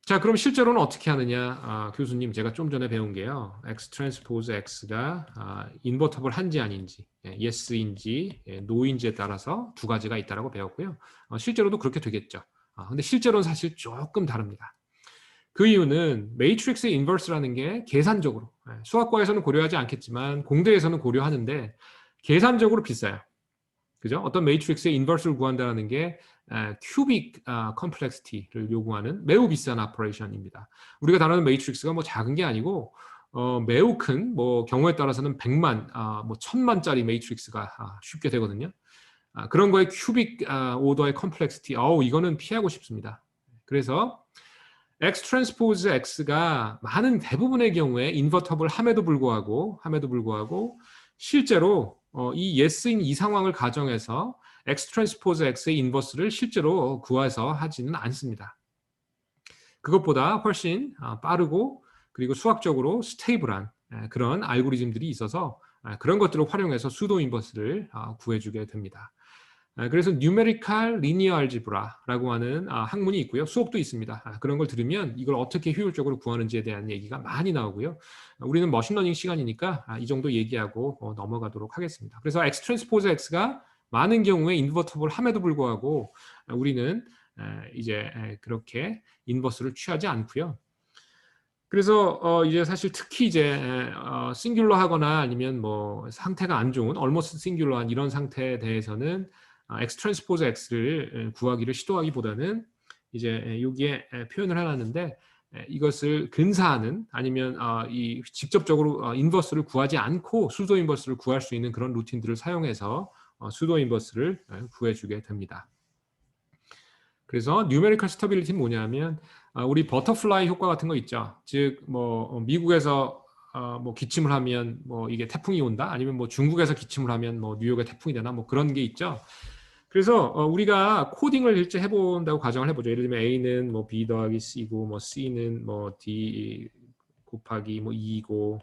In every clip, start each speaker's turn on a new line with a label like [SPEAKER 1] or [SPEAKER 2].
[SPEAKER 1] 자, 그럼 실제로는 어떻게 하느냐? 교수님, 제가 좀 전에 배운 게요. X 트랜스포즈 X가 인버터블 한지 아닌지, yes인지, no인지에 따라서 두 가지가 있다라고 배웠고요. 실제로도 그렇게 되겠죠. 근데 실제로는 사실 조금 다릅니다. 그 이유는 매트릭스의 인버스라는 게 계산적으로, 수학과에서는 고려하지 않겠지만 공대에서는 고려하는데 계산적으로 비싸요. 그죠? 어떤 매트릭스의 인버스를 구한다는 게 큐빅 컴플렉시티를 요구하는 매우 비싼 오퍼레이션입니다. 우리가 다루는 매트릭스가 뭐 작은 게 아니고 매우 큰, 뭐 경우에 따라서는 100만, 뭐 1000만짜리 매트릭스가 쉽게 되거든요. 그런 거에 큐빅 오더의 컴플렉시티, 이거는 피하고 싶습니다. 그래서 X 트랜스포즈 X가 많은 대부분의 경우에 인버터블 함에도 불구하고 실제로 이 yes인 이 상황을 가정해서 X 트랜스포즈 X의 인버스를 실제로 구해서 하지는 않습니다. 그것보다 훨씬 빠르고 그리고 수학적으로 스테이블한 그런 알고리즘들이 있어서 그런 것들을 활용해서 수도 인버스를 구해주게 됩니다. 그래서 Numerical Linear Algebra라고 하는 학문이 있고요. 수업도 있습니다. 그런 걸 들으면 이걸 어떻게 효율적으로 구하는지에 대한 얘기가 많이 나오고요. 우리는 머신러닝 시간이니까 이 정도 얘기하고 넘어가도록 하겠습니다. 그래서 X 트랜스포즈 X가 많은 경우에 인버터블 함에도 불구하고 우리는 이제 그렇게 인버스를 취하지 않고요. 그래서 이제 사실 특히 이제 싱귤러 하거나 아니면 뭐 상태가 안 좋은 almost singular한 이런 상태에 대해서는 X 트랜스포즈 X를 구하기를 시도하기보다는 이제 여기에 표현을 해놨는데 이것을 근사하는 아니면 이 직접적으로 인버스를 구하지 않고 수도 인버스를 구할 수 있는 그런 루틴들을 사용해서 수도 인버스를 구해주게 됩니다. 그래서 뉴메리컬 스터빌리티는 뭐냐면 우리 버터플라이 효과 같은 거 있죠. 즉 뭐 미국에서 뭐 기침을 하면 뭐 이게 태풍이 온다. 아니면 뭐 중국에서 기침을 하면 뭐 뉴욕에 태풍이 되나 뭐 그런 게 있죠. 그래서 우리가 코딩을 실제 해본다고 가정을 해보죠. 예를 들면 A는 뭐 B 더하기 C고 뭐 C는 뭐 D 곱하기 뭐 2고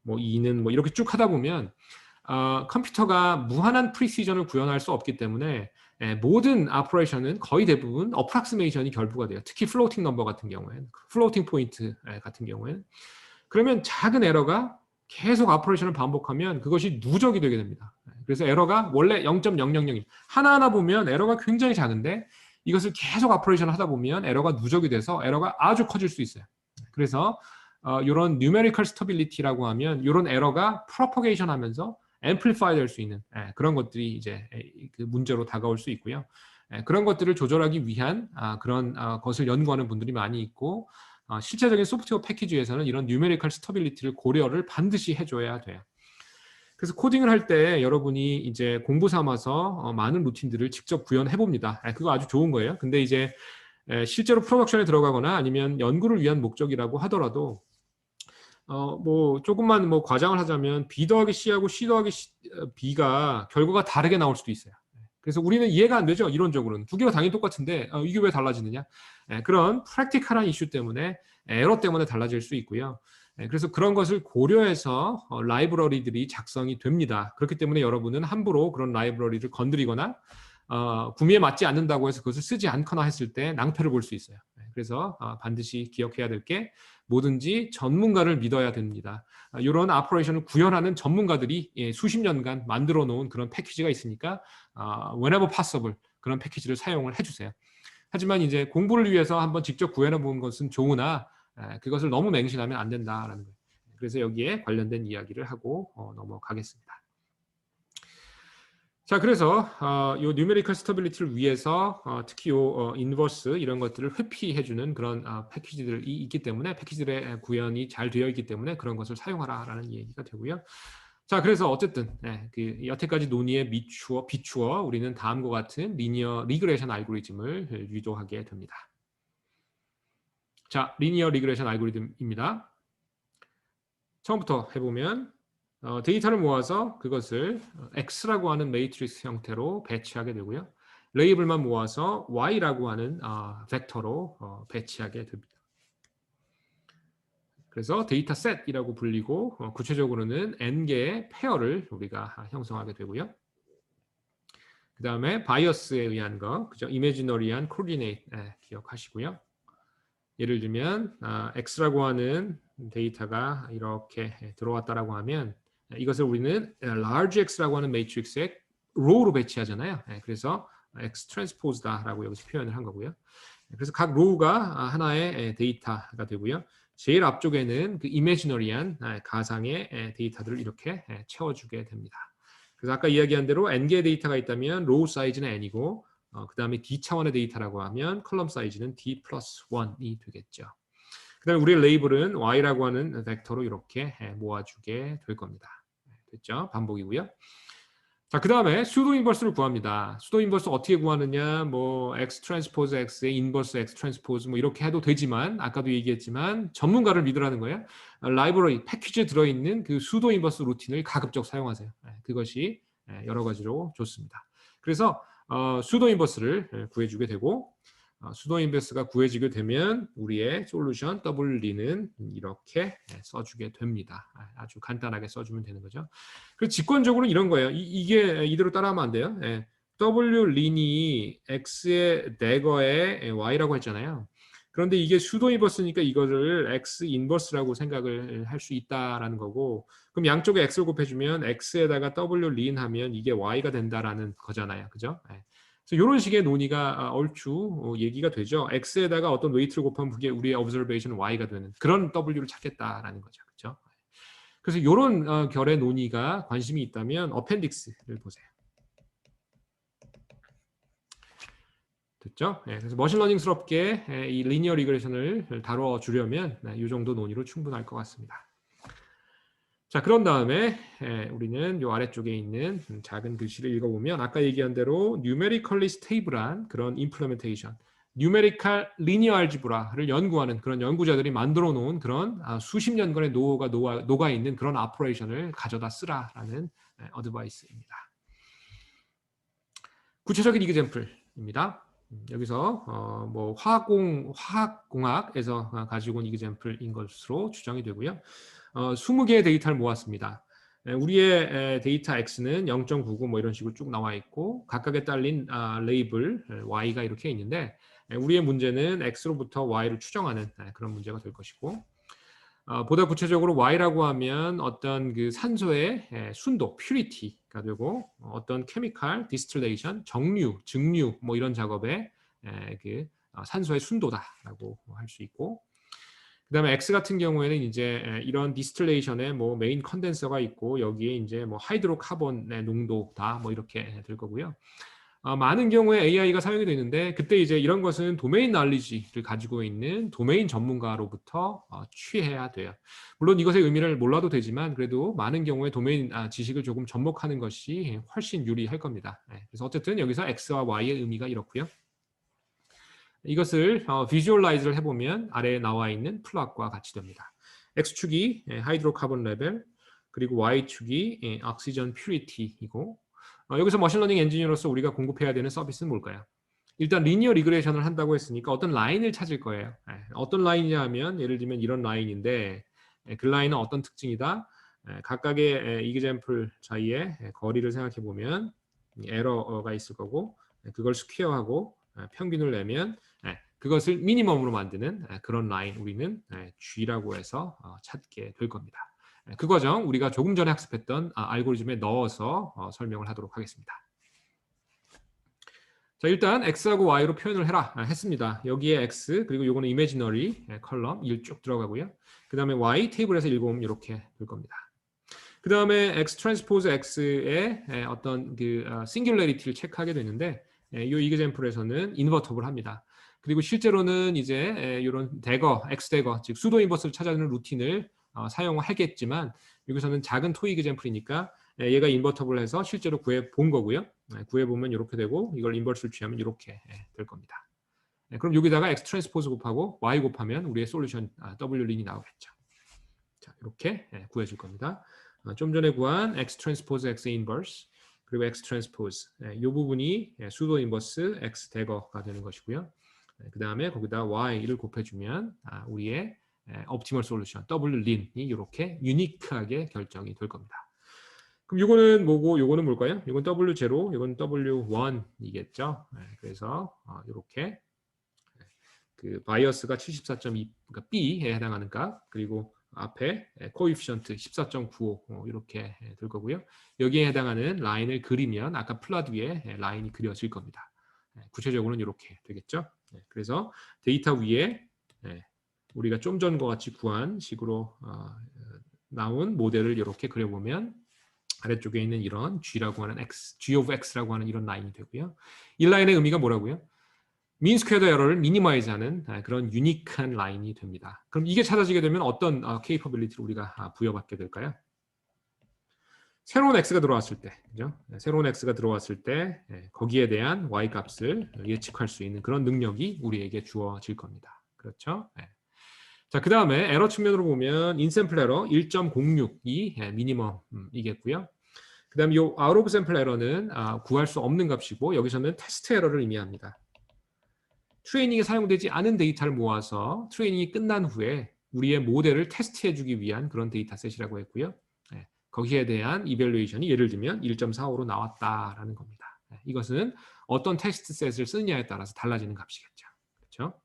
[SPEAKER 1] 뭐 2는 뭐 이렇게 쭉 하다 보면 컴퓨터가 무한한 프리시전을 구현할 수 없기 때문에 모든 오퍼레이션은 거의 대부분 어프락시메이션이 결부가 돼요. 특히 플로팅 넘버 같은 경우에는, 플로팅 포인트 같은 경우에는. 그러면 작은 에러가 계속 오퍼레이션을 반복하면 그것이 누적이 되게 됩니다. 그래서 에러가 원래 0.000 하나하나 보면 에러가 굉장히 작은데 이것을 계속 오퍼레이션을 하다 보면 에러가 누적이 돼서 에러가 아주 커질 수 있어요. 그래서 이런 numerical stability라고 하면 이런 에러가 propagation 하면서 amplify 될 수 있는 그런 것들이 이제 그 문제로 다가올 수 있고요. 그런 것들을 조절하기 위한 그런 것을 연구하는 분들이 많이 있고 실제적인 소프트웨어 패키지에서는 이런 numerical stability를 고려를 반드시 해줘야 돼요. 그래서 코딩을 할 때 여러분이 이제 공부 삼아서 많은 루틴들을 직접 구현해 봅니다. 그거 아주 좋은 거예요. 근데 이제 실제로 프로덕션에 들어가거나 아니면 연구를 위한 목적이라고 하더라도 뭐 조금만 뭐 과장을 하자면 B 더하기 C하고 C 더하기 B가 결과가 다르게 나올 수도 있어요. 그래서 우리는 이해가 안 되죠. 이론적으로는 두 개가 당연히 똑같은데 이게 왜 달라지느냐? 그런 프랙티컬한 이슈 때문에 에러 때문에 달라질 수 있고요. 그래서 그런 것을 고려해서 라이브러리들이 작성이 됩니다. 그렇기 때문에 여러분은 함부로 그런 라이브러리를 건드리거나 구미에 맞지 않는다고 해서 그것을 쓰지 않거나 했을 때 낭패를 볼 수 있어요. 그래서 반드시 기억해야 될 게 뭐든지 전문가를 믿어야 됩니다. 이런 오퍼레이션을 구현하는 전문가들이 수십 년간 만들어 놓은 그런 패키지가 있으니까 whenever possible 그런 패키지를 사용을 해주세요. 하지만 이제 공부를 위해서 한번 직접 구현해 본 것은 좋으나 그것을 너무 맹신하면 안 된다라는 거예요. 그래서 여기에 관련된 이야기를 하고 넘어가겠습니다. 자, 그래서 이 뉴메리컬 스터빌리티를 위해서 특히 요 인버스 이런 것들을 회피해주는 그런 패키지들이 있기 때문에 패키지들의 구현이 잘 되어 있기 때문에 그런 것을 사용하라라는 얘기가 되고요. 자, 그래서 어쨌든 그 여태까지 논의에 비추어 우리는 다음과 같은 리니어 리그레이션 알고리즘을 유도하게 됩니다. 자, 리니어 리그레이션 알고리즘입니다. 처음부터 해보면 데이터를 모아서 그것을 X라고 하는 매트릭스 형태로 배치하게 되고요. 레이블만 모아서 Y라고 하는 벡터로 배치하게 됩니다. 그래서 데이터셋이라고 불리고 구체적으로는 n개의 페어를 우리가 형성하게 되고요. 그 다음에 바이어스에 의한 거, 그죠? 이미지너리한 코디네이트 기억하시고요. 예를 들면 x라고 하는 데이터가 이렇게 들어왔다라고 하면 이것을 우리는 large x라고 하는 매트릭스에 row로 배치하잖아요. 그래서 x transpose다라고 여기서 표현을 한 거고요. 그래서 각 row가 하나의 데이터가 되고요. 제일 앞쪽에는 그 imaginary한 가상의 데이터들을 이렇게 채워주게 됩니다. 그래서 아까 이야기한 대로 n개의 데이터가 있다면 row 사이즈는 n이고 그 다음에 d 차원의 데이터라고 하면 컬럼 사이즈는 d 플러스 1이 되겠죠. 그 다음에 우리의 레이블은 y라고 하는 벡터로 이렇게 모아주게 될 겁니다. 됐죠? 반복이고요. 자, 그 다음에 수도 인버스를 구합니다. 수도 인버스 어떻게 구하느냐, 뭐 x 트랜스포즈 x의 인버스 x 트랜스포즈 뭐 이렇게 해도 되지만 아까도 얘기했지만 전문가를 믿으라는 거예요. 라이브러리 패키지에 들어있는 그 수도 인버스 루틴을 가급적 사용하세요. 그것이 여러 가지로 좋습니다. 그래서 수도 인버스를 구해주게 되고 수도 인버스가 구해지게 되면 우리의 솔루션 W는 이렇게 써주게 됩니다. 아주 간단하게 써주면 되는 거죠. 그리고 직관적으로 이런 거예요. 이게 이대로 따라하면 안 돼요. W린이 X의 대거에 Y라고 했잖아요. 그런데 이게 수도 인버스니까 이거를 X 인버스라고 생각을 할 수 있다라는 거고, 그럼 양쪽에 X를 곱해주면 X에다가 W린 하면 이게 Y가 된다라는 거잖아요. 그죠? 그래서 이런 식의 논의가 얼추 얘기가 되죠. X에다가 어떤 웨이트를 곱하면 그게 우리의 observation Y가 되는 그런 W를 찾겠다라는 거죠. 그렇죠? 그래서 이런 결의 논의가 관심이 있다면 어펜딕스를 보세요. 됐죠? 그래서 머신러닝스럽게 이 리니어 리그레션을 다뤄주려면 이 정도 논의로 충분할 것 같습니다. 자, 그런 다음에 우리는 이 아래쪽에 있는 작은 글씨를 읽어보면 아까 얘기한 대로 numerically stable한 그런 implementation, numerical linear algebra를 연구하는 그런 연구자들이 만들어 놓은 그런 수십 년간의 노하우가 녹아 있는 그런 오퍼레이션을 가져다 쓰라라는 어드바이스입니다. 구체적인 이그젬플입니다. 여기서 뭐 화학공학에서 가지고 온 이그젬플인 것으로 추정이 되고요. 20개의 데이터를 모았습니다. 우리의 데이터 X는 0.99 뭐 이런 식으로 쭉 나와 있고 각각에 딸린 레이블 Y가 이렇게 있는데 우리의 문제는 X로부터 Y를 추정하는 그런 문제가 될 것이고 보다 구체적으로 Y라고 하면 어떤 그 산소의 순도, purity가 되고 어떤 chemical distillation, 정류, 증류 뭐 이런 작업에 그 산소의 순도다라고 할 수 있고 그다음에 X 같은 경우에는 이제 이런 디스틸레이션에 뭐 메인 컨덴서가 있고 여기에 이제 뭐 하이드로카본의 농도다 뭐 이렇게 될 거고요. 많은 경우에 AI가 사용이 되는데 그때 이제 이런 것은 도메인 날리지를 가지고 있는 도메인 전문가로부터 취해야 돼요. 물론 이것의 의미를 몰라도 되지만 그래도 많은 경우에 도메인 지식을 조금 접목하는 것이 훨씬 유리할 겁니다. 그래서 어쨌든 여기서 X와 Y의 의미가 이렇고요. 이것을 비주얼라이즈를 해보면 아래에 나와 있는 플롯과 같이 됩니다. X축이 하이드로카본 레벨 그리고 Y축이 옥시전 퓨리티이고 여기서 머신러닝 엔지니어로서 우리가 공급해야 되는 서비스는 뭘까요? 일단 리니어 리그레이션을 한다고 했으니까 어떤 라인을 찾을 거예요. 어떤 라인이냐 하면 예를 들면 이런 라인인데 그 라인은 어떤 특징이다? 각각의 이그젬플 사이의 거리를 생각해 보면 에러가 있을 거고 그걸 스퀘어하고 평균을 내면 그것을 미니멈으로 만드는 그런 라인 우리는 G라고 해서 찾게 될 겁니다. 그 과정 우리가 조금 전에 학습했던 알고리즘에 넣어서 설명을 하도록 하겠습니다. 자, 일단 X하고 Y로 표현을 해라 했습니다. 여기에 X 그리고 요거는 imaginary 컬럼 1 쭉 들어가고요. 그 다음에 Y 테이블에서 읽어보면 이렇게 될 겁니다. 그 다음에 X 트랜스포즈 X의 어떤 그 싱귤레리티를 체크하게 되는데 이 이그젬플에서는 인버터블 합니다. 그리고 실제로는 이제 이런 대거, X 대거, 즉 수도 인버스를 찾아내는 루틴을 사용하겠지만 여기서는 작은 토 이그젬플이니까 얘가 인버터블해서 실제로 구해 본 거고요. 구해 보면 이렇게 되고 이걸 인버스를 취하면 이렇게 될 겁니다. 그럼 여기다가 X 트랜스포즈 곱하고 Y 곱하면 우리의 솔루션 W린이 나오겠죠. 자, 이렇게 구해줄 겁니다. 좀 전에 구한 X 트랜스포즈 X 인버스 그리고 X 트랜스포즈 이 부분이 수도 인버스 X 대거가 되는 것이고요. 그 다음에 거기다 Y를 곱해주면 우리의 옵티멀 솔루션 W린이 이렇게 유니크하게 결정이 될 겁니다. 그럼 이거는 뭐고 이거는 뭘까요? 이건 W0, 이건 W1이겠죠. 그래서 이렇게 그 바이어스가 74.2, 그러니까 B에 해당하는 값, 그리고 앞에 코에피션트 14.95 이렇게 될 거고요. 여기에 해당하는 라인을 그리면 아까 플롯 위에 라인이 그려질 겁니다. 구체적으로는 이렇게 되겠죠. 그래서 데이터 위에 우리가 좀 전과 같이 구한 식으로 나온 모델을 이렇게 그려보면 아래쪽에 있는 이런 G라고 하는 X, G of X라고 하는 이런 라인이 되고요. 이 라인의 의미가 뭐라고요? 민 스퀘어드 에러를 미니마이즈하는 그런 유니크한 라인이 됩니다. 그럼 이게 찾아지게 되면 어떤 케이퍼빌리티를 우리가 부여받게 될까요? 새로운 x가 들어왔을 때, 그죠? 새로운 x가 들어왔을 때 거기에 대한 y 값을 예측할 수 있는 그런 능력이 우리에게 주어질 겁니다. 그렇죠? 자, 그 다음에 에러 측면으로 보면 인샘플 에러 1.06이 미니멈이겠고요. 그 다음에 이 out of sample 에러는 구할 수 없는 값이고 여기서는 테스트 에러를 의미합니다. 트레이닝에 사용되지 않은 데이터를 모아서 트레이닝이 끝난 후에 우리의 모델을 테스트해주기 위한 그런 데이터셋이라고 했고요. 거기에 대한 이밸루에이션이 예를 들면 1.45로 나왔다라는 겁니다. 이것은 어떤 테스트셋을 쓰느냐에 따라서 달라지는 값이겠죠. 그렇죠?